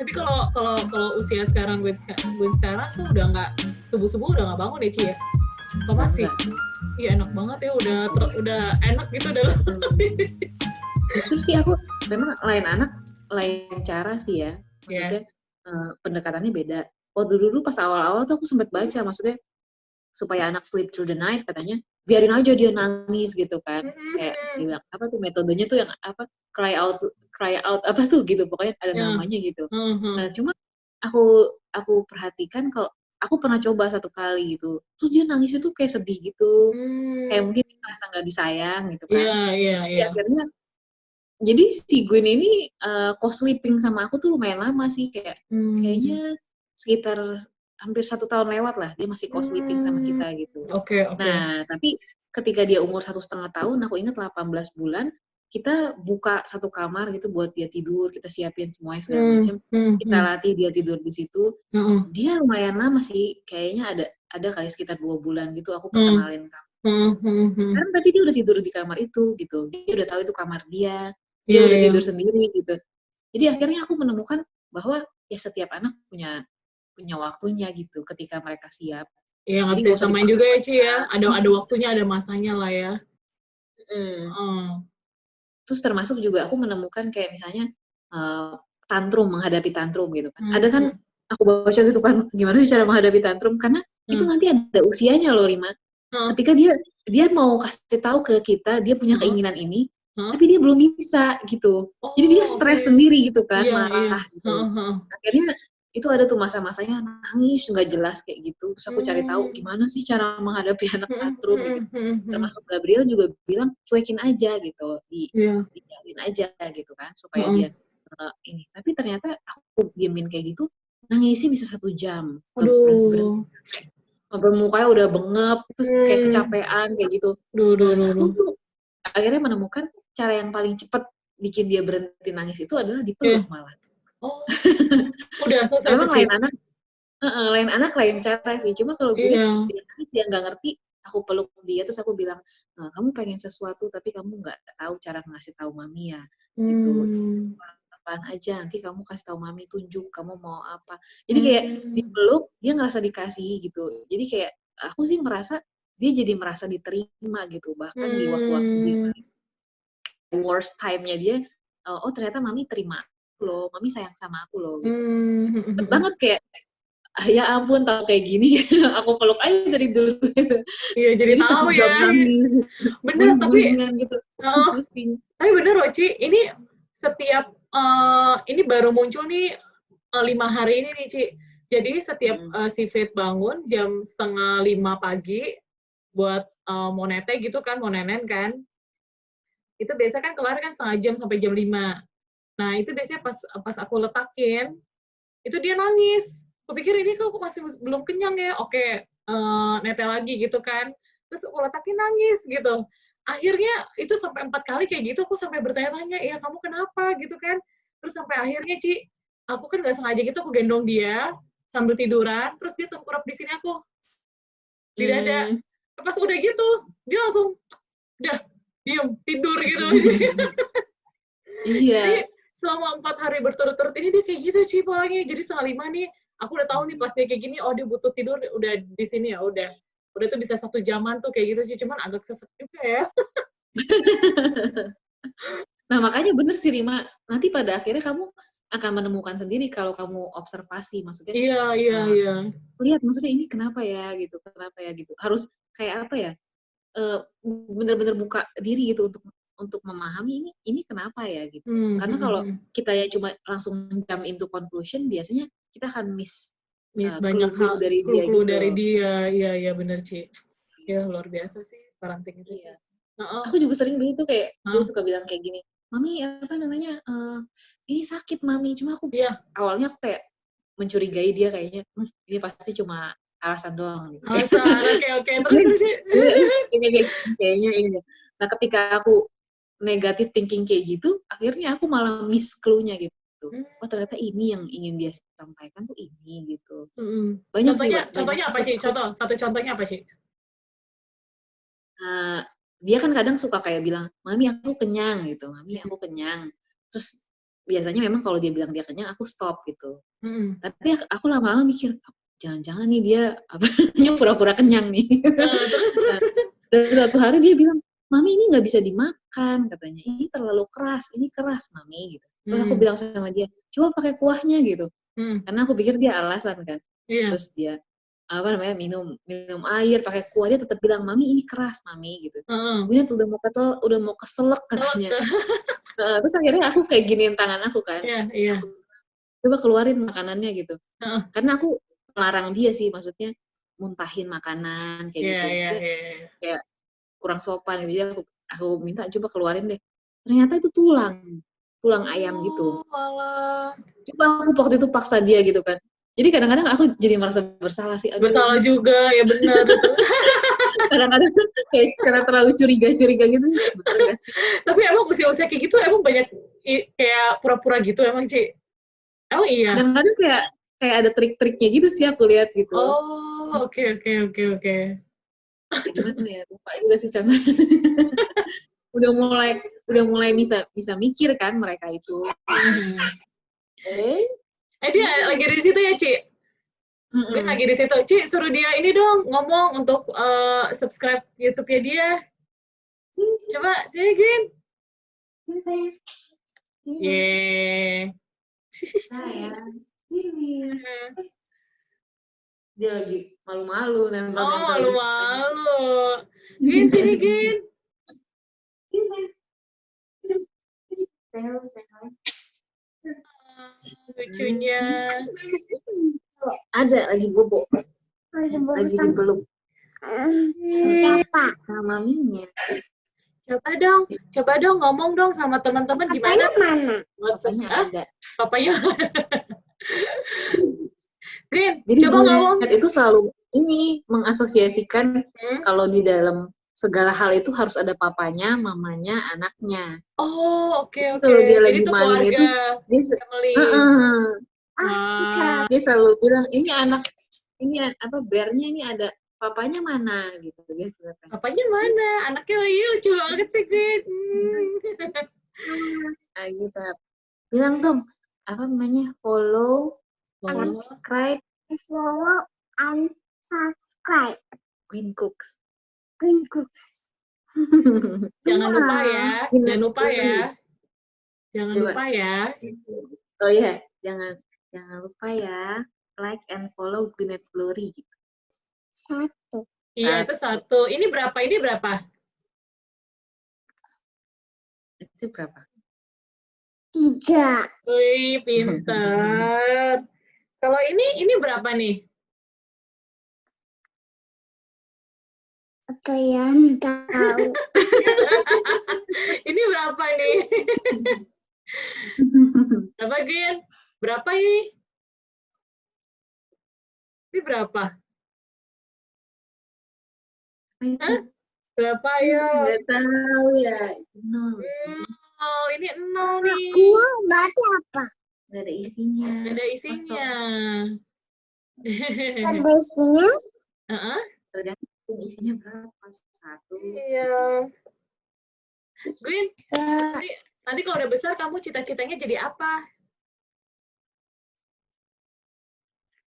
Tapi kalau usia sekarang gue sekarang tuh udah nggak subuh udah nggak bangun ya Ci ya. Apa masih? Iya enak banget ya udah enak gitu udah. Justru sih aku memang lain anak lain cara sih ya. Maksudnya pendekatannya beda. Waktu dulu pas awal-awal tuh aku sempat baca maksudnya supaya anak sleep through the night katanya biarin aja dia nangis gitu kan. Kayak dia bilang apa tuh metodenya tuh yang apa cry out apa tuh gitu pokoknya ada namanya gitu. Nah, cuma aku perhatikan kalau aku pernah coba satu kali gitu. Terus dia nangisnya tuh kayak sedih gitu. Kayak mungkin merasa nggak disayang gitu kan. Jadi akhirnya jadi si Gwen ini co-sleeping sama aku tuh lumayan lama sih kayaknya sekitar hampir 1 tahun lewat lah dia masih co-sleeping sama kita gitu. Nah tapi ketika dia umur 1,5 tahun aku ingat 18 bulan kita buka satu kamar gitu buat dia tidur kita siapin semuanya segala macam kita latih dia tidur di situ dia lumayan lama sih kayaknya ada kali sekitar 2 bulan gitu aku perkenalin kamu tapi dia udah tidur di kamar itu gitu dia udah tahu itu kamar dia udah tidur sendiri gitu. Jadi akhirnya aku menemukan bahwa ya setiap anak punya waktunya gitu ketika mereka siap. Iya nggak bisa samain juga ya Ci ya. Ada waktunya ada masanya lah ya. Terus termasuk juga aku menemukan kayak misalnya menghadapi tantrum gitu kan. Ada kan aku baca gitu kan gimana sih cara menghadapi tantrum karena itu nanti ada usianya loh Rima. Ketika dia mau kasih tahu ke kita dia punya keinginan ini tapi dia belum bisa gitu. Jadi dia stres sendiri gitu kan, marah gitu. Akhirnya itu ada tuh masa-masanya nangis nggak jelas kayak gitu. Terus aku cari tahu gimana sih cara menghadapi anak tantrum gitu. Termasuk Gabriel juga bilang cuekin aja gitu, dibiarin aja gitu kan supaya dia ini. Tapi ternyata aku diemin kayak gitu, nangisnya bisa 1 jam. Berhenti. Mukanya udah bengep, terus kayak kecapean kayak gitu. Nah, aku tuh akhirnya menemukan cara yang paling cepat bikin dia berhenti nangis itu adalah dipeluk malah. Oh, udah selesai memang lain anak lain cara sih. Cuma kalau gue dia nangis dia nggak ngerti, aku peluk dia terus aku bilang, kamu pengen sesuatu tapi kamu nggak tahu cara ngasih tahu mami ya, gitu. Pelan aja nanti kamu kasih tahu mami tunjuk kamu mau apa. Jadi kayak dipeluk dia ngerasa dikasih gitu. Jadi kayak aku sih merasa dia jadi merasa diterima gitu bahkan di waktu-waktu dia worst time-nya dia oh ternyata mami terima aku loh mami sayang sama aku loh gitu cepet banget kayak ya ampun tahu kayak gini aku peluk aja dari dulu gitu. Iya jadi tahu ya nangis bener tapi gitu pusing tapi bener loh Ci ini setiap ini baru muncul nih 5 hari ini nih Ci jadi setiap si Fit bangun jam 4:30 pagi buat mau nete gitu kan mau nenen kan itu biasa kan kelar kan setengah jam sampai jam 5. Nah, itu biasanya pas aku letakin, itu dia nangis. Kupikir ini kok aku masih belum kenyang ya. Oke, nete lagi gitu kan. Terus aku letakin nangis gitu. Akhirnya itu sampai 4 kali kayak gitu, aku sampai bertanya-tanya, ya kamu kenapa gitu kan. Terus sampai akhirnya, Ci, aku kan nggak sengaja gitu, aku gendong dia sambil tiduran, terus dia tengkurap di sini aku, di dada. Pas udah gitu, dia langsung, udah, diem, tidur gitu. Iya. Jadi selama 4 hari berturut-turut ini dia kayak gitu Ci polanya. Jadi 4:30 nih, aku udah tahu nih pas dia kayak gini, oh dia butuh tidur udah di sini ya udah. Udah tuh bisa 1 jaman tuh kayak gitu Ci, cuman agak sesek juga ya. Nah makanya bener sih Rima, nanti pada akhirnya kamu akan menemukan sendiri kalau kamu observasi, maksudnya Iya. lihat maksudnya ini kenapa ya gitu, harus kayak apa ya, bener-bener buka diri gitu untuk memahami ini kenapa ya gitu. Karena kalau kita ya cuma langsung jump into conclusion biasanya kita akan miss banyak hal dari dia clue gitu. dari dia. Iya bener Ci. Ya luar biasa sih parenting itu. Iya. Aku juga sering dulu tuh kayak dia suka bilang kayak gini, "Mami apa namanya, ini sakit Mami." Cuma aku awalnya aku kayak mencurigai dia kayaknya, ini pasti cuma alasan doang gitu. Alasan, oke. Terus Ci? Kayaknya ini. Nah ketika aku negatif thinking kayak gitu, akhirnya aku malah miss clue-nya gitu. Oh ternyata ini yang ingin dia sampaikan tuh ini gitu. Banyak sih, Contohnya apa Ci? Satu contohnya apa Ci? Dia kan kadang suka kayak bilang, "Mami aku kenyang," gitu, "Mami aku kenyang." Terus biasanya memang kalau dia bilang dia kenyang, aku stop gitu. Tapi aku lama-lama mikir, jangan-jangan nih dia apa namanya pura-pura kenyang nih. Terus. Dan suatu hari dia bilang, Mami ini nggak bisa dimakan katanya. Ini terlalu keras, ini keras Mami gitu. Terus aku bilang sama dia, coba pakai kuahnya gitu. Karena aku pikir dia alasan kan. Terus dia apa namanya minum air pakai kuah, dia tetap bilang Mami ini keras Mami gitu. Gue udah mau keselak katanya. Terus akhirnya aku kayak giniin tangan aku kan. Aku, coba keluarin makanannya gitu. Karena aku melarang dia sih, maksudnya muntahin makanan kayak gitu. Maksudnya kayak kurang sopan gitu. Jadi aku minta coba keluarin deh. Ternyata itu tulang ayam gitu. Coba aku waktu itu paksa dia gitu kan. Jadi kadang-kadang aku jadi merasa bersalah sih. Bersalah juga, ya benar itu. Kadang-kadang kayak karena terlalu curiga gitu. Betul gak sih? Tapi emang usia-usia kayak gitu emang banyak kayak pura-pura gitu emang, Ci? Oh iya? Kadang-kadang kayak ada trik-triknya gitu sih aku lihat gitu. Oh, oke. Gimana ya? Lupa juga sih contohnya. udah mulai bisa mikir kan mereka itu. Dia lagi di situ ya, Ci? Gin lagi di situ. Ci, suruh dia ini dong ngomong untuk subscribe YouTube-nya dia. Coba, sini Gin. Yeay. Dia lagi malu-malu nempel. Malu-malu. Gin, sini Gin. Lucunya. Ada lagi bobo. Lagi dipeluk. Siapa? Sama maminya. Coba dong ngomong dong sama teman-teman gimana? Papanya ada. Papanya. Green, jadi coba ngomong. Itu selalu ini mengasosiasikan kalau di dalam segala hal itu harus ada papanya, mamanya, anaknya. Oh, oke. Kalau dia lagi itu main itu, dia selalu bilang ini apa bearnya ini ada papanya mana gitu dia. Papanya mana? Anaknya lucu banget sih, Green. Gitu. Bilang dong, apa namanya? Follow and subscribe. Queen Cooks. Jangan lupa ya. Oh iya, jangan lupa ya. Like and follow Gwyneth Glory gitu. 1. Iya, itu 1. Ini berapa? Itu berapa? 3. Wih, pintar. Kalau ini berapa nih? Apa ya, nggak tahu. Ini berapa nih? Berapa, Gin? Berapa ini? Ini berapa? Hah? Berapa ya? Nggak tahu ya. 0. Ini 0 nih. 0 berarti apa? Nggak ada isinya. Ada isinya. Tergantung isinya berapa. 1. Iya. Gwyn, nanti kalau udah besar kamu cita-citanya jadi apa?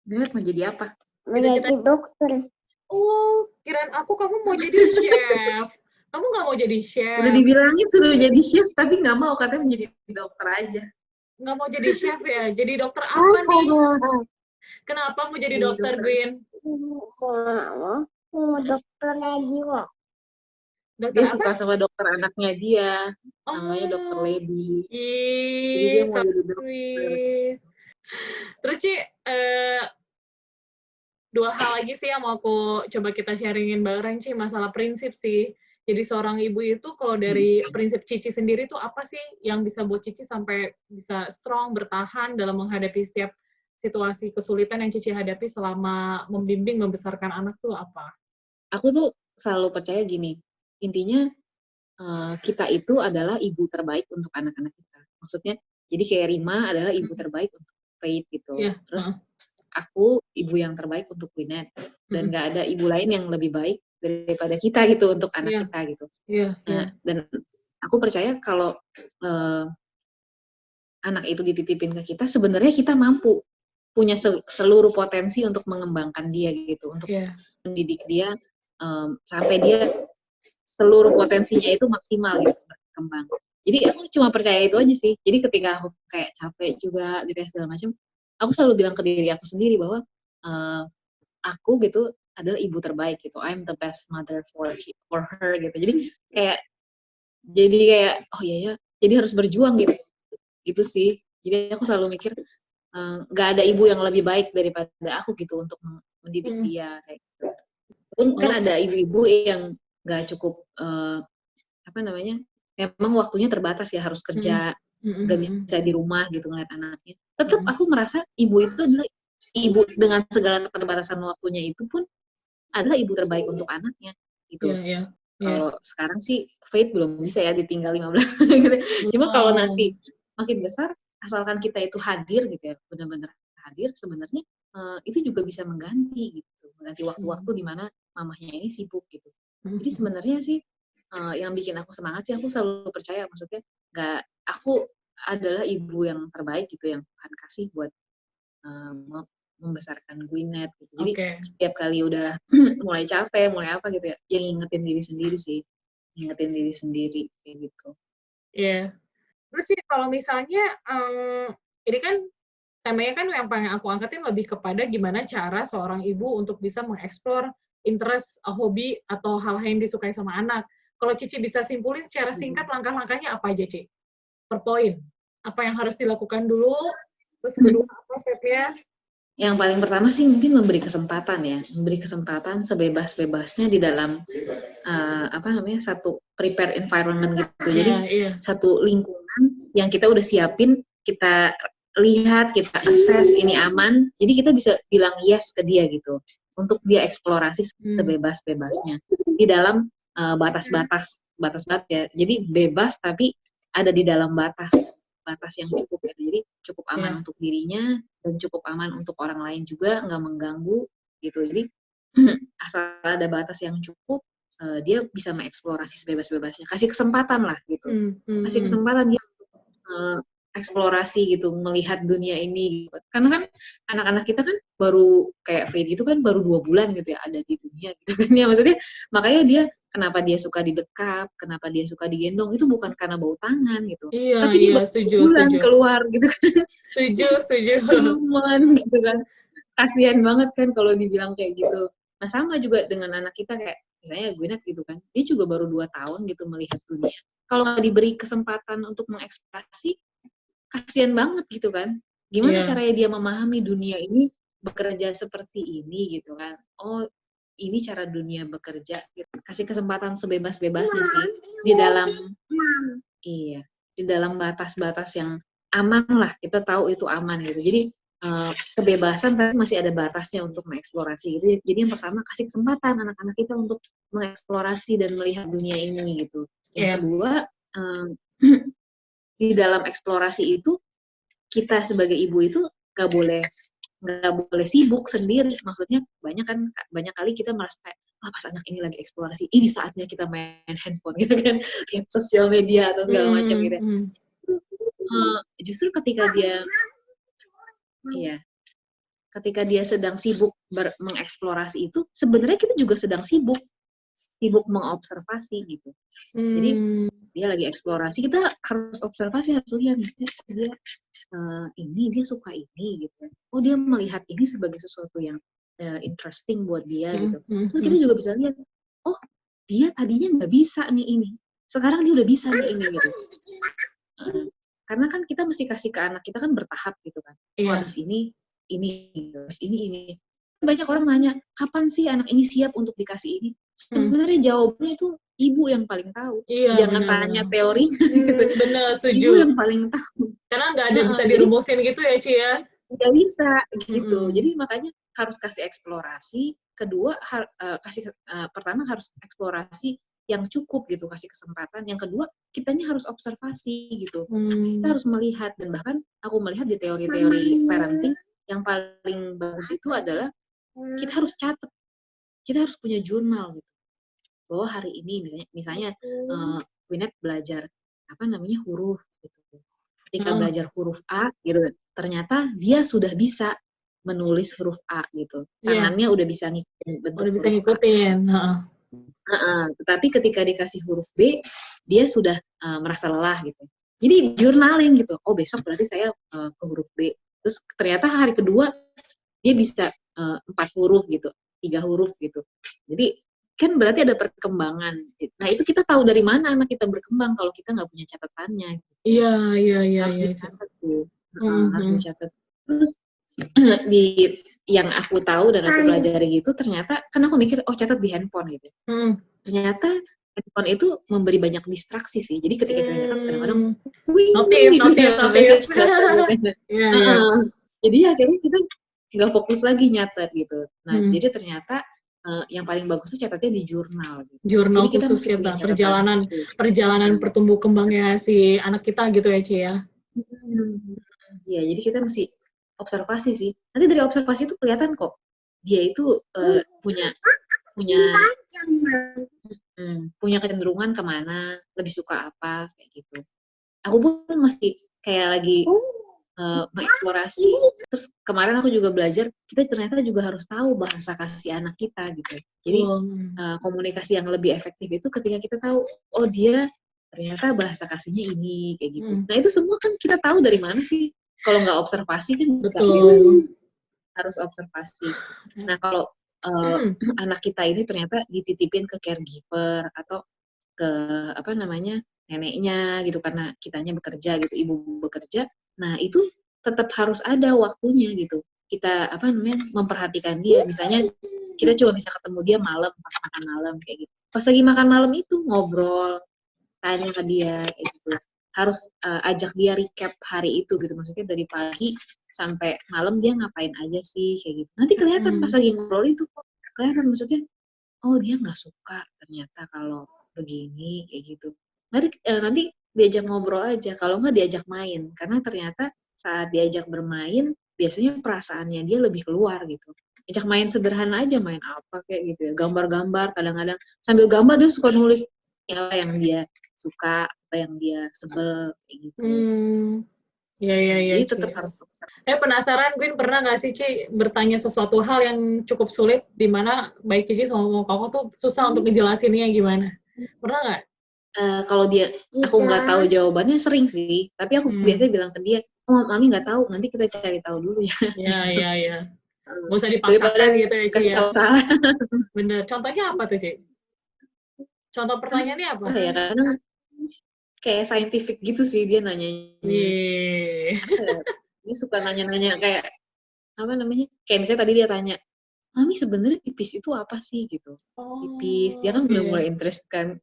Gwyn mau jadi apa? Mau jadi dokter. Oh, kirain aku kamu mau jadi chef. Kamu nggak mau jadi chef? Udah dibilangin suruh jadi chef, tapi nggak mau, katanya menjadi dokter aja. Nggak mau jadi chef ya? Jadi dokter apa nih? Kenapa mau jadi dokter, Gwyn? Mau dokter lagi, Wak. Dia suka sama dokter anaknya dia. Namanya Dokter Lady. Jadi dia mau jadi dokter. Terus, Ci, 2 hal lagi sih yang mau aku coba kita sharingin bareng, Ci, masalah prinsip sih. Jadi seorang ibu itu kalau dari prinsip Cici sendiri tuh apa sih yang bisa buat Cici sampai bisa strong, bertahan dalam menghadapi setiap situasi kesulitan yang Cici hadapi selama membimbing, membesarkan anak tuh apa? Aku tuh selalu percaya gini, intinya kita itu adalah ibu terbaik untuk anak-anak kita. Maksudnya, jadi kayak Rima adalah ibu terbaik untuk Faith gitu. Terus aku ibu yang terbaik untuk Gwyneth. Dan nggak ada ibu lain yang lebih baik daripada kita gitu untuk anak kita gitu. Dan aku percaya kalau anak itu dititipin ke kita, sebenarnya kita mampu punya seluruh potensi untuk mengembangkan dia gitu, untuk mendidik dia sampai dia seluruh potensinya itu maksimal gitu berkembang. Jadi aku cuma percaya itu aja sih. Jadi ketika aku kayak capek juga gitu ya segala macam, aku selalu bilang ke diri aku sendiri bahwa aku gitu adalah ibu terbaik gitu. I'm the best mother for her gitu. Jadi kayak oh iya ya, jadi harus berjuang gitu. Gitu sih. Jadi aku selalu mikir nggak ada ibu yang lebih baik daripada aku gitu untuk mendidik dia kayak gitu. Pun kan ada ibu-ibu yang nggak cukup apa namanya, memang waktunya terbatas ya, harus kerja, nggak bisa di rumah gitu ngeliat anaknya. Tetap aku merasa ibu itu adalah ibu dengan segala keterbatasan waktunya itu pun adalah ibu terbaik untuk anaknya gitu. Kalau sekarang sih Faith belum bisa ya ditinggal 15 gitu. Cuma kalau nanti makin besar, asalkan kita itu hadir gitu ya, benar-benar hadir, sebenarnya itu juga bisa mengganti gitu, mengganti waktu-waktu di mana mamahnya ini sibuk gitu. Jadi sebenarnya sih yang bikin aku semangat sih, aku selalu percaya, maksudnya aku adalah ibu yang terbaik gitu yang Tuhan kasih buat membesarkan Gwyneth gitu. Jadi setiap kali udah mulai capek, mulai apa gitu ya, yang ngingetin diri sendiri sih, ngingetin diri sendiri kayak gitu. Iya. Terus sih kalau misalnya ini kan temanya kan yang pengen aku angkatin lebih kepada gimana cara seorang ibu untuk bisa mengeksplor interest, hobi atau hal yang disukai sama anak. Kalau Cici bisa simpulin secara singkat langkah-langkahnya apa aja, Ci? Per poin. Apa yang harus dilakukan dulu? Terus kedua apa step-nya? Yang paling pertama sih mungkin memberi kesempatan sebebas-bebasnya di dalam satu prepare environment gitu. Jadi satu lingkungan yang kita udah siapin, kita lihat, kita assess ini aman. Jadi kita bisa bilang yes ke dia gitu, untuk dia eksplorasi sebebas-bebasnya di dalam batas-batas ya. Jadi bebas tapi ada di dalam batas yang cukup ya. Jadi cukup aman untuk dirinya dan cukup aman untuk orang lain juga, nggak mengganggu gitu. Jadi asal ada batas yang cukup, dia bisa mengeksplorasi sebebas-bebasnya. Kasih kesempatan lah gitu. Kasih kesempatan dia untuk eksplorasi gitu, melihat dunia ini gitu. Karena kan anak-anak kita kan baru kayak Faith gitu kan baru 2 bulan gitu ya ada di dunia gitu kan ya. Maksudnya makanya dia kenapa dia suka didekap, kenapa dia suka digendong, itu bukan karena bau tangan gitu. Tapi dia baru setuju. keluar gitu kan. Setuju. Cuman gitu kan. Kasihan banget kan kalau dibilang kayak gitu. Nah sama juga dengan anak kita kayak misalnya Gwyneth gitu kan. Dia juga baru 2 tahun gitu melihat dunia. Kalau nggak diberi kesempatan untuk mengeksplorasi, kasihan banget gitu kan. Gimana caranya dia memahami dunia ini bekerja seperti ini gitu kan. Oh ini cara dunia bekerja gitu. Kasih kesempatan sebebas-bebasnya sih di dalam batas-batas yang aman lah, kita tahu itu aman gitu. Jadi kebebasan tapi masih ada batasnya untuk mengeksplorasi gitu. Jadi yang pertama kasih kesempatan anak-anak kita untuk mengeksplorasi dan melihat dunia ini gitu. Yang kedua di dalam eksplorasi itu kita sebagai ibu itu nggak boleh sibuk sendiri. Maksudnya banyak kali kita merasa kayak pas anak ini lagi eksplorasi, ini saatnya kita main handphone gitu kan, kayak sosial media atau segala macam gitu. Justru ketika dia sedang sibuk mengeksplorasi itu, sebenarnya kita juga sedang sibuk mengobservasi gitu. Jadi dia lagi eksplorasi, kita harus observasi, harus lihat dia dia suka ini gitu. Oh dia melihat ini sebagai sesuatu yang interesting buat dia gitu. Terus kita juga bisa lihat, oh dia tadinya nggak bisa nih ini, sekarang dia udah bisa nih ini gitu. Karena kan kita mesti kasih ke anak kita kan bertahap gitu kan. Habis ini, habis ini. Banyak orang nanya, kapan sih anak ini siap untuk dikasih ini? Sebenarnya jawabannya itu ibu yang paling tahu. Jangan tanya teori. Benar, setuju. Ibu yang paling tahu. Karena nggak ada bisa dirumusin gitu ya, Ci ya? Nggak bisa gitu. Jadi makanya harus kasih eksplorasi. Kedua, pertama harus eksplorasi yang cukup gitu, kasih kesempatan. Yang kedua, kitanya harus observasi gitu. Kita harus melihat, dan bahkan aku melihat di teori-teori parenting yang paling bagus itu adalah kita harus catat, kita harus punya jurnal gitu. Bahwa hari ini misalnya Gwyneth belajar huruf gitu. ketika belajar huruf A gitu, ternyata dia sudah bisa menulis huruf A gitu. Tangannya udah bisa ngikutin bentuk Udah bisa huruf A. ngikutin. Tetapi ketika dikasih huruf B, dia sudah merasa lelah gitu. Jadi journaling gitu. Oh, besok berarti saya ke huruf B. Terus ternyata hari kedua dia bisa 4 huruf gitu, 3 huruf gitu. Jadi kan berarti ada perkembangan. Nah, itu kita tahu dari mana anak kita berkembang kalau kita nggak punya catatannya. Iya. Harus dicatat sih. Harus dicatat. Terus di yang aku tahu dan aku pelajari gitu, ternyata kan aku mikir, oh catat di handphone gitu. Ternyata handphone itu memberi banyak distraksi sih. Jadi ketika kita nyatet kadang-kadang notif. Jadi akhirnya kita nggak fokus lagi nyatet gitu. Nah, jadi ternyata yang paling bagus tuh catatnya di jurnal. Gitu. Jurnal jadi kita khusus kita, perjalanan pertumbuh kembangnya si anak kita gitu ya, Ci ya. Iya, jadi kita mesti observasi sih. Nanti dari observasi itu kelihatan kok dia itu punya kecenderungan kemana, lebih suka apa kayak gitu. Aku pun masih kayak lagi mengeksplorasi. Terus kemarin aku juga belajar, kita ternyata juga harus tahu bahasa kasih anak kita gitu. Jadi komunikasi yang lebih efektif itu ketika kita tahu, oh dia ternyata bahasa kasihnya ini kayak gitu. Nah itu semua kan kita tahu dari mana sih? Kalau nggak observasi kan bisa. Harus observasi. Nah kalau anak kita ini ternyata dititipin ke caregiver atau ke neneknya gitu karena kitanya bekerja gitu, ibu bekerja. Nah, itu tetap harus ada waktunya gitu. Kita memperhatikan dia. Misalnya kita cuma bisa ketemu dia malam pas makan malam kayak gitu. Pas lagi makan malam itu ngobrol, tanya ke dia kayak gitu. Harus ajak dia recap hari itu gitu. Maksudnya dari pagi sampai malam dia ngapain aja sih kayak gitu. Nanti kelihatan pas lagi ngobrol itu kok kelihatan maksudnya oh dia nggak suka ternyata kalau begini kayak gitu. Nanti diajak ngobrol aja, kalau nggak diajak main, karena ternyata saat diajak bermain, biasanya perasaannya dia lebih keluar gitu. Ajak main sederhana aja, main apa kayak gitu ya, gambar-gambar, kadang-kadang sambil gambar dia suka nulis apa yang dia suka, apa yang dia sebel, kayak gitu. Iya. Jadi tetap harus penasaran, Queen pernah nggak sih, Ci, bertanya sesuatu hal yang cukup sulit, di mana baik Cici sama Koko tuh susah untuk ngejelasinnya gimana? Pernah nggak? Kalau dia, aku nggak tahu jawabannya sering sih, tapi aku biasanya bilang ke dia, oh mami nggak tahu, nanti kita cari tahu dulu ya. Iya. Nggak usah dipaksakan gitu ya, Ci ya. Bener. Contohnya apa tuh, Ci? Contoh pertanyaannya apa? Ya karena kayak scientific gitu sih dia nanyanya. Dia suka nanya-nanya kayak kayak misalnya tadi dia tanya, mami sebenarnya pipis itu apa sih gitu. Pipis, dia kan udah mulai interest kan.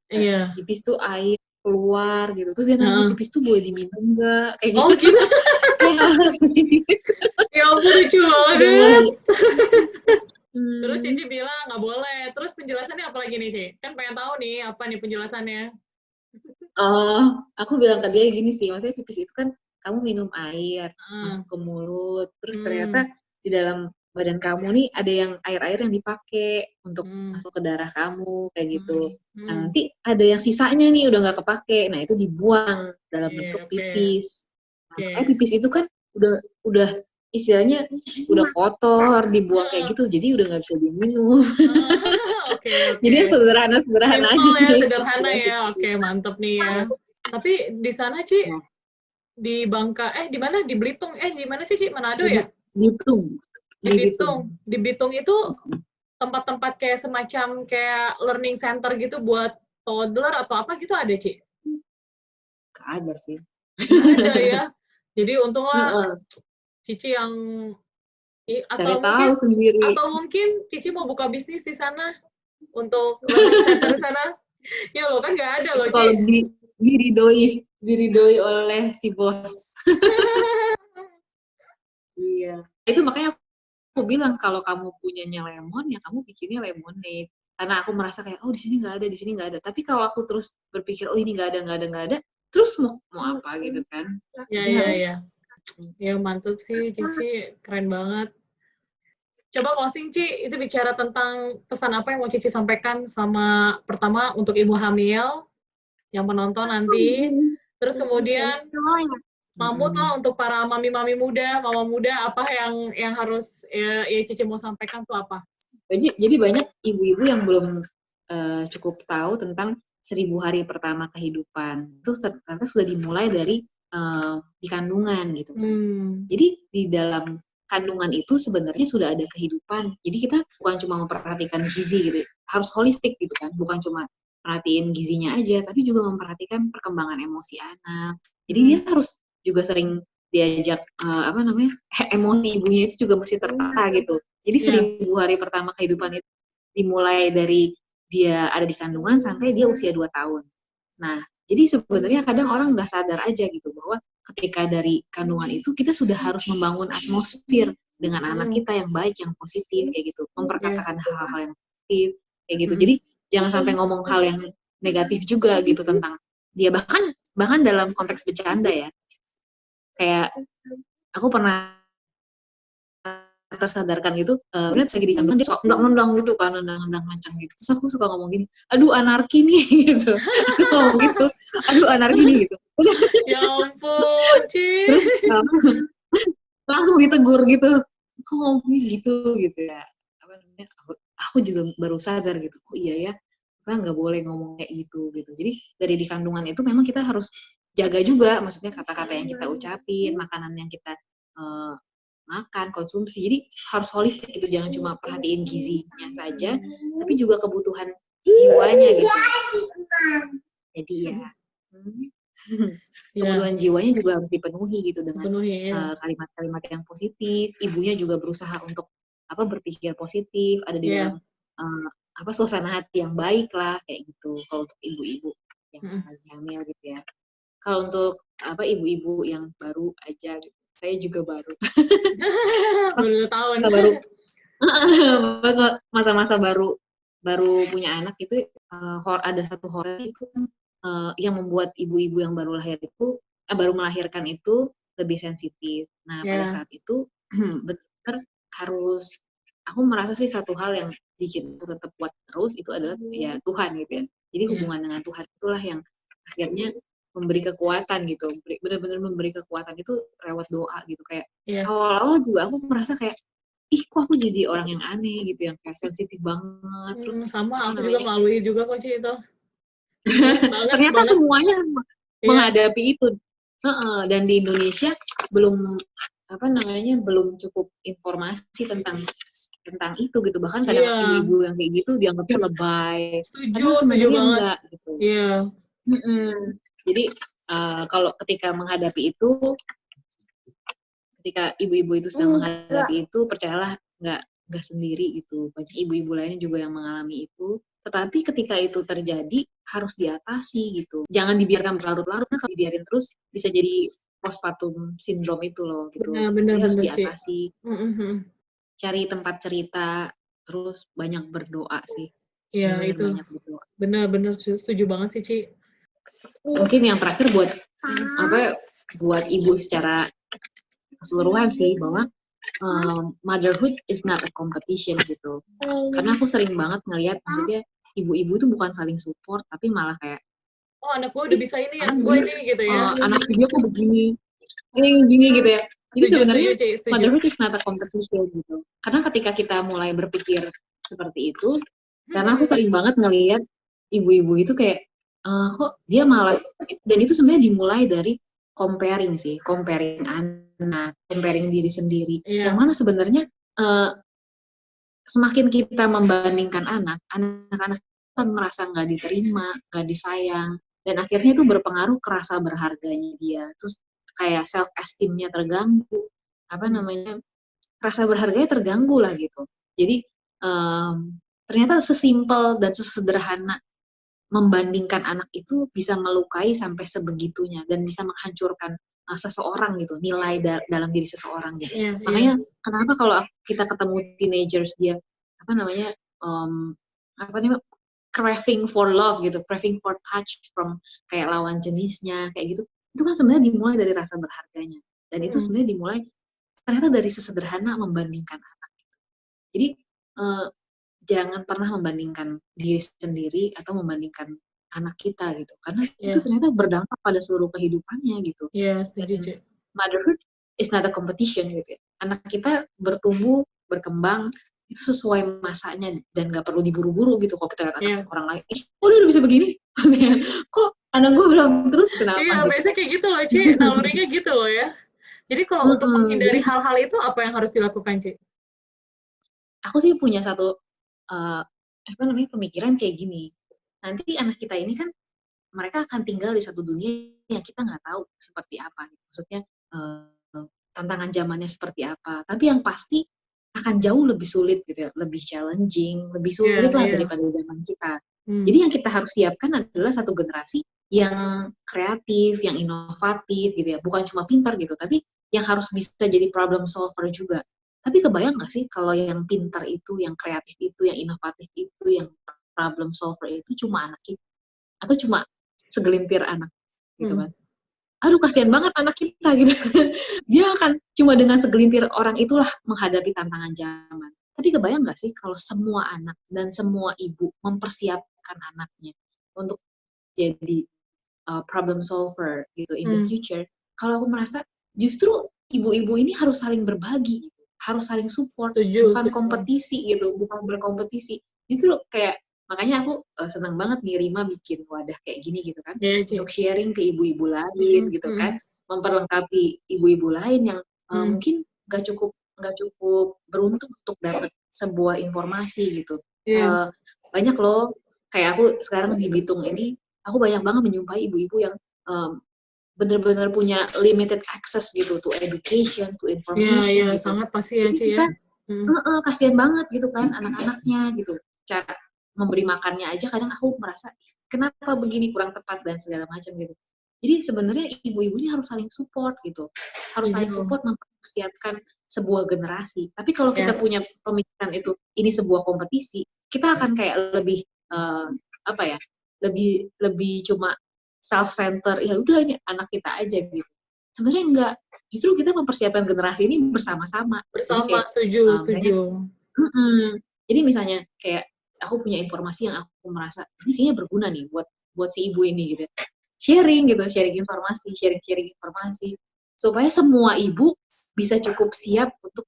Pipis tuh air keluar gitu. Terus dia nanya pipis tuh boleh diminum nggak? Kayak gitu. Gitu. Ya ampun lucu banget. Terus Cici bilang nggak boleh. Terus penjelasannya apa lagi nih, Ci? Kan pengen tahu nih apa nih penjelasannya. Aku bilang ke dia gini sih, maksudnya pipis itu kan kamu minum air, terus masuk ke mulut, terus ternyata di dalam badan kamu nih ada yang air-air yang dipakai untuk masuk ke darah kamu kayak gitu. Nah, nanti ada yang sisanya nih udah nggak kepake, nah itu dibuang dalam bentuk pipis. Nah, pipis itu kan udah istilahnya udah kotor, dibuang kayak gitu, jadi udah nggak bisa diminum. Jadi sederhana aja sih. Sederhana ya, oke mantep nih ya. Tapi di sana Ci, di Bangka, di mana? Di Belitung, di mana sih Ci? Manado ya? Di Bitung itu tempat-tempat kayak semacam kayak learning center gitu buat toddler atau apa gitu ada, Ci? Gak ada sih. Ada ya. Jadi untunglah Cici yang atau mungkin Cici mau buka bisnis di sana untuk learning center di sana. Ya lo kan nggak ada loh, Ci. Kalau diridoi oleh si bos. Iya. Itu makanya aku bilang kalau kamu punyanya lemon ya kamu bikinnya lemonade. Karena aku merasa kayak di sini nggak ada. Tapi kalau aku terus berpikir ini nggak ada, terus mau apa gitu kan? Iya. Ya mantap sih Cici, keren banget. Coba closing Ci, itu bicara tentang pesan apa yang mau Cici sampaikan sama pertama untuk ibu hamil yang menonton nanti, terus kemudian Mamut lah untuk para mami-mami muda, mama muda, apa yang harus ya Cici mau sampaikan tuh apa? Jadi banyak ibu-ibu yang belum cukup tahu tentang 1000 hari pertama kehidupan. Itu ternyata sudah dimulai dari di kandungan gitu. Jadi di dalam kandungan itu sebenarnya sudah ada kehidupan. Jadi kita bukan cuma memperhatikan gizi gitu, harus holistik gitu kan. Bukan cuma perhatiin gizinya aja, tapi juga memperhatikan perkembangan emosi anak. Jadi dia harus juga sering diajak emosi ibunya itu juga mesti tertata gitu. Jadi 1000 hari pertama kehidupan itu dimulai dari dia ada di kandungan sampai dia usia 2 tahun. Nah, jadi sebenarnya kadang orang nggak sadar aja gitu bahwa ketika dari kandungan itu kita sudah harus membangun atmosfer dengan anak kita yang baik, yang positif kayak gitu, memperkatakan hal-hal yang positif kayak gitu. Jadi jangan sampai ngomong hal yang negatif juga gitu tentang dia, bahkan dalam konteks bercanda ya. Kayak aku pernah tersadarkan gitu, lihat lagi di kandungan dia suka nendang gitu kan, nendang kencang gitu. Terus aku suka ngomong gini, aduh anarki nih gitu. Aku ngomong gitu, aduh anarki nih gitu. Ya ampun, Ci. Terus langsung ditegur gitu. Kok ngomongnya gitu ya. Apa namanya? Aku juga baru sadar gitu. Oh iya ya, kita nggak boleh ngomong kayak gitu. Jadi dari di kandungan itu memang kita harus jaga juga, maksudnya kata-kata yang kita ucapin, makanan yang kita makan, konsumsi. Jadi harus holistik gitu, jangan cuma perhatiin gizinya saja, tapi juga kebutuhan jiwanya gitu. Jadi ya kebutuhan jiwanya juga harus dipenuhi gitu dengan kalimat-kalimat yang positif. Ibunya juga berusaha untuk berpikir positif, ada di dalam suasana hati yang baik lah kayak gitu. Kalau untuk ibu-ibu yang lagi hamil gitu ya. Kalau untuk ibu-ibu yang baru aja gitu, saya juga baru. Baru tahun. Masa-masa baru punya anak itu ada satu hormon itu yang membuat ibu-ibu yang baru melahirkan itu lebih sensitif. Nah pada saat itu benar harus, aku merasa sih satu hal yang bikin aku tetap kuat terus itu adalah ya Tuhan gitu ya. Jadi hubungan dengan Tuhan itulah yang akhirnya memberi kekuatan gitu, benar-benar memberi kekuatan itu lewat doa gitu. Kayak awal-awal juga aku merasa kayak, kok aku jadi orang yang aneh gitu, yang kayak sensitif banget. Terus sama aku juga melalui juga kok Ci itu. Ternyata semuanya menghadapi itu. Dan di Indonesia belum belum cukup informasi tentang itu gitu. Bahkan kadang ibu-ibu yang kayak gitu dianggapnya lebay. Padahal sebenarnya enggak gitu. Jadi kalau ketika menghadapi itu, ketika ibu-ibu itu sedang menghadapi itu, percayalah nggak sendiri gitu. Banyak ibu-ibu lainnya juga yang mengalami itu. Tetapi ketika itu terjadi harus diatasi gitu. Jangan dibiarkan berlarut-larut. Kalau dibiarin terus bisa jadi postpartum syndrome itu loh gitu. Jadi harus diatasi. Cari tempat cerita, terus banyak berdoa sih. Iya itu. Banyak berdoa. Benar setuju banget sih Ci. Mungkin yang terakhir buat ibu secara keseluruhan sih, bahwa motherhood is not a competition gitu. Karena aku sering banget ngelihat, maksudnya ibu-ibu itu bukan saling support, tapi malah kayak, anak gue udah bisa ini, anak gue ini gitu ya. Anak dia kok begini, ini gini gitu ya. Jadi sebenarnya motherhood is not a competition gitu. Karena ketika kita mulai berpikir seperti itu, karena aku sering banget ngelihat ibu-ibu itu kayak, kok dia malah, dan itu sebenarnya dimulai dari comparing anak, comparing diri sendiri. Yang mana sebenarnya semakin kita membandingkan anak-anak akan merasa nggak diterima, nggak disayang, dan akhirnya itu berpengaruh ke rasa berharganya dia. Terus kayak self esteem-nya terganggu, rasa berharganya terganggu lah gitu. Jadi ternyata sesimpel dan sesederhana membandingkan anak itu bisa melukai sampai sebegitunya dan bisa menghancurkan seseorang gitu, nilai dalam diri seseorang gitu. Makanya kenapa kalau kita ketemu teenagers dia craving for love gitu, craving for touch from kayak lawan jenisnya kayak gitu, itu kan sebenarnya dimulai dari rasa berharganya, dan itu sebenarnya dimulai ternyata dari sesederhana membandingkan anak gitu. Jadi jangan pernah membandingkan diri sendiri atau membandingkan anak kita gitu, karena itu ternyata berdampak pada seluruh kehidupannya gitu. Setuju, Ci. Motherhood is not a competition gitu ya. Anak kita bertumbuh, berkembang itu sesuai masanya dan nggak perlu diburu-buru gitu. Kalau kita lihat anak orang lain, kok dia udah bisa begini? Kok anak gue belum terus kenapa? Iya, biasanya kayak gitu loh, Ci. Nalurinya gitu loh ya. Jadi kalau untuk menghindari hal-hal itu apa yang harus dilakukan, Ci? Aku sih punya satu pemikiran kayak gini. Nanti anak kita ini kan mereka akan tinggal di satu dunia yang kita nggak tahu seperti apa. Maksudnya tantangan zamannya seperti apa. Tapi yang pasti akan jauh lebih sulit gitu ya, lebih challenging, lebih sulit lah daripada zaman kita. Jadi yang kita harus siapkan adalah satu generasi yang kreatif, yang inovatif gitu ya. Bukan cuma pintar gitu, tapi yang harus bisa jadi problem solver juga. Tapi kebayang nggak sih kalau yang pintar itu, yang kreatif itu, yang inovatif itu, yang problem solver itu cuma anak kita? Atau cuma segelintir anak gitu kan? Aduh kasihan banget anak kita gitu. Dia akan cuma dengan segelintir orang itulah menghadapi tantangan zaman. Tapi kebayang nggak sih kalau semua anak dan semua ibu mempersiapkan anaknya untuk jadi problem solver gitu in the future? Kalau aku merasa justru ibu-ibu ini harus saling berbagi, gitu. Harus saling support, bukan kompetisi gitu, bukan berkompetisi. Justru kayak makanya aku senang banget nih Rima bikin wadah kayak gini gitu kan, untuk sharing ke ibu-ibu lain gitu kan, memperlengkapi ibu-ibu lain yang mungkin nggak cukup beruntung untuk dapat sebuah informasi gitu. Banyak loh, kayak aku sekarang di Bitung ini, aku banyak banget menjumpai ibu-ibu yang benar-benar punya limited access gitu to education, to information gitu. Sangat pasti ya, Ci ya. Kasihan banget gitu kan anak-anaknya gitu. Cara memberi makannya aja kadang aku merasa kenapa begini kurang tepat dan segala macam gitu. Jadi sebenarnya ibu-ibu ini harus saling support gitu. Harus saling support mempersiapkan sebuah generasi. Tapi kalau kita punya pemikiran itu ini sebuah kompetisi, kita akan kayak lebih lebih cuma self-center, ya udah ini anak kita aja gitu. Sebenarnya enggak. Justru kita mempersiapkan generasi ini bersama-sama. Setuju. Jadi misalnya kayak aku punya informasi yang aku merasa ini kayaknya berguna nih buat si ibu ini gitu. Sharing informasi supaya semua ibu bisa cukup siap untuk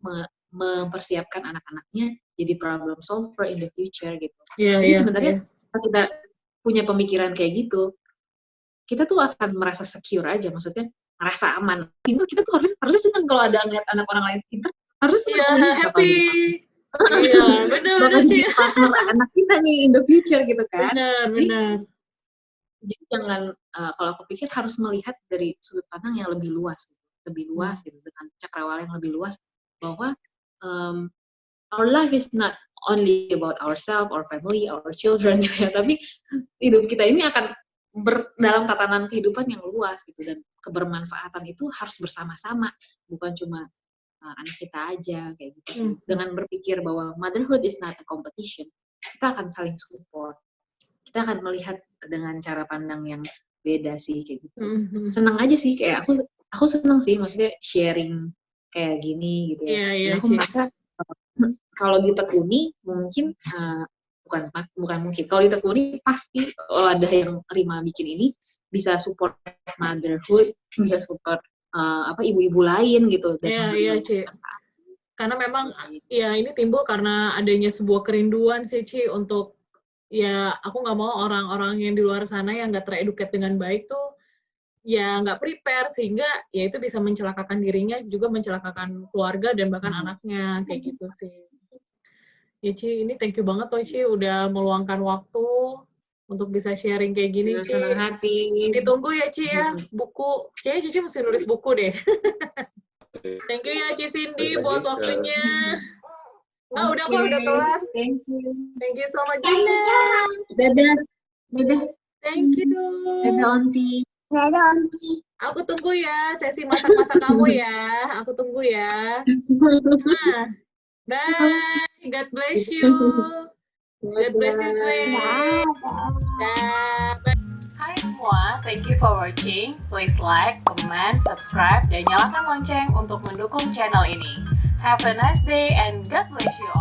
mempersiapkan anak-anaknya jadi problem solver in the future gitu. Jadi sebenarnya kalau kita punya pemikiran kayak gitu, kita tuh akan merasa secure aja, maksudnya ngerasa aman. Kita tuh harusnya senang kalau ada ngeliat anak orang lain pintar, harusnya happy. Iya, benar. Bakal jadi partner anak kita nih in the future gitu kan. Benar. Jadi jangan, kalau aku pikir harus melihat dari sudut pandang yang lebih luas gitu, dengan cakrawala yang lebih luas, bahwa our life is not only about ourselves, our family, our children gitu ya, tapi hidup kita ini akan dalam tatanan kehidupan yang luas gitu, dan kebermanfaatan itu harus bersama-sama, bukan cuma anak kita aja kayak gitu. Dengan berpikir bahwa motherhood is not a competition, kita akan saling support. Kita akan melihat dengan cara pandang yang beda sih kayak gitu. Senang aja sih, kayak aku senang sih, maksudnya sharing kayak gini gitu ya. Dan aku merasa kalau ditekuni mungkin bukan mungkin, kalau ditekuni pasti ada yang Rima bikin ini bisa support motherhood, bisa support ibu-ibu lain gitu. Iya, Ci. Karena memang ya ini timbul karena adanya sebuah kerinduan sih, Ci, untuk ya aku nggak mau orang-orang yang di luar sana yang nggak tereduket dengan baik tuh ya nggak prepare, sehingga ya itu bisa mencelakakan dirinya, juga mencelakakan keluarga dan bahkan anaknya kayak gitu sih. Ya Ci, ini thank you banget loh Ci, udah meluangkan waktu untuk bisa sharing kayak gini, Ci. Senang hati. Ditunggu ya Ci ya, buku. Kayaknya Cici mesti nulis buku deh. Thank you ya Ci Cindy buat waktunya. Udah kok, udah telat. Thank you. Thank you so much. Dadah. Thank you. Dadah Onti. Dadah. Aku tunggu ya sesi masak-masak kamu ya. Aku tunggu ya. Bye. God bless you. God bless you, Glenn. Hai semua, thank you for watching. Please like, comment, subscribe, dan nyalakan lonceng untuk mendukung channel ini. Have a nice day and God bless you.